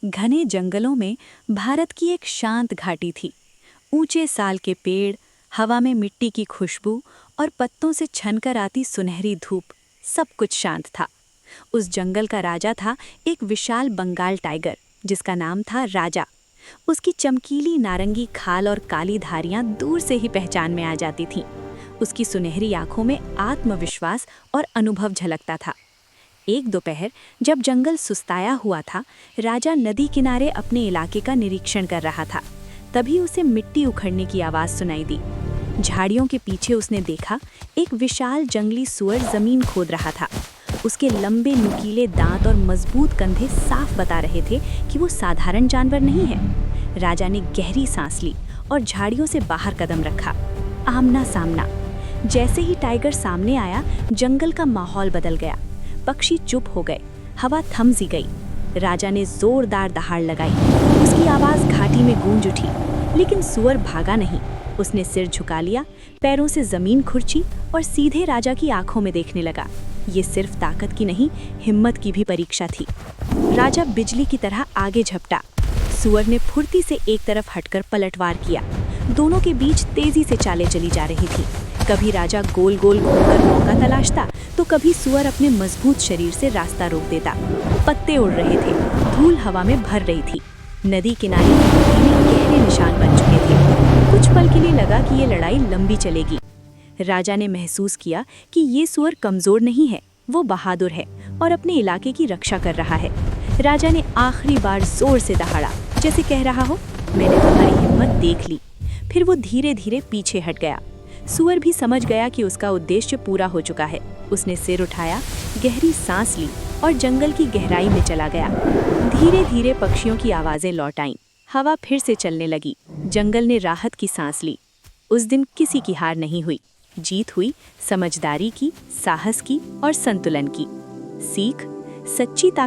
घने जंगलों में भारत की एक शांत घाटी थी। ऊंचे साल के पेड़, हवा में मिट्टी की खुशबू और पत्तों से छनकर आती सुनहरी धूप, सब कुछ शांत था। उस जंगल का राजा था एक विशाल बंगाल टाइगर, जिसका नाम था राजा। उसकी चमकीली नारंगी खाल और काली धारियां दूर से ही पहचान में आ जाती थीं। उसकी सुनहरी आंखों में आत्मविश्वास और अनुभव झलकता था। एक दोपहर जब जंगल सुस्ताया हुआ था, राजा नदी किनारे अपने इलाके का निरीक्षण कर रहा था। तभी उसे मिट्टी उखड़ने की आवाज सुनाई दी। झाड़ियों के पीछे उसने देखा, एक विशाल जंगली सुअर जमीन खोद रहा था। उसके लंबे नुकीले दांत और मजबूत कंधे साफ बता रहे थे कि वो साधारण जानवर नहीं है। राजा ने गहरी सांस ली और झाड़ियों से बाहर कदम रखा। आमना सामना। जैसे ही टाइगर सामने आया, जंगल का माहौल बदल गया। पक्षी चुप हो गए, हवा थम सी गई। राजा ने जोरदार दहाड़ लगाई। उसकी आवाज घाटी में गूंज उठी, लेकिन सुअर भागा नहीं। उसने सिर झुका लिया, पैरों से जमीन खुरची और सीधे राजा की आंखों में देखने लगा। ये सिर्फ ताकत की नहीं, हिम्मत की भी परीक्षा थी। राजा बिजली की तरह आगे झपटा। सुअर ने फुर्ती से एक तरफ हटकर पलटवार किया। दोनों के बीच तेजी से चालें चली जा रही थी। कभी राजा गोल गोल घूमकर मौका तलाशता, तो कभी सुअर अपने मजबूत शरीर से रास्ता रोक देता। पत्ते उड़ रहे थे, धूल हवा में भर रही थी। नदी किनारे की मिट्टी में गहरे निशान बन चुके थे। कुछ पल के लिए लगा कि ये लड़ाई लंबी चलेगी। राजा ने महसूस किया कि ये सुअर कमजोर नहीं है, वो बहादुर है और अपने इलाके की रक्षा कर रहा है। राजा ने आखिरी बार जोर से दहाड़ा, जैसे कह रहा हो, मैंने तुम्हारी हिम्मत देख ली। फिर वो धीरे धीरे पीछे हट गया। सुअर भी समझ गया कि उसका उद्देश्य पूरा हो चुका है। उसने सिर उठाया, गहरी सांस ली और जंगल की गहराई में चला गया। धीरे धीरे पक्षियों की आवाजें लौट आईं। हवा फिर से चलने लगी। जंगल ने राहत की सांस ली। उस दिन किसी की हार नहीं हुई। जीत हुई समझदारी की, साहस की और संतुलन की। सीख, सच्ची ताकत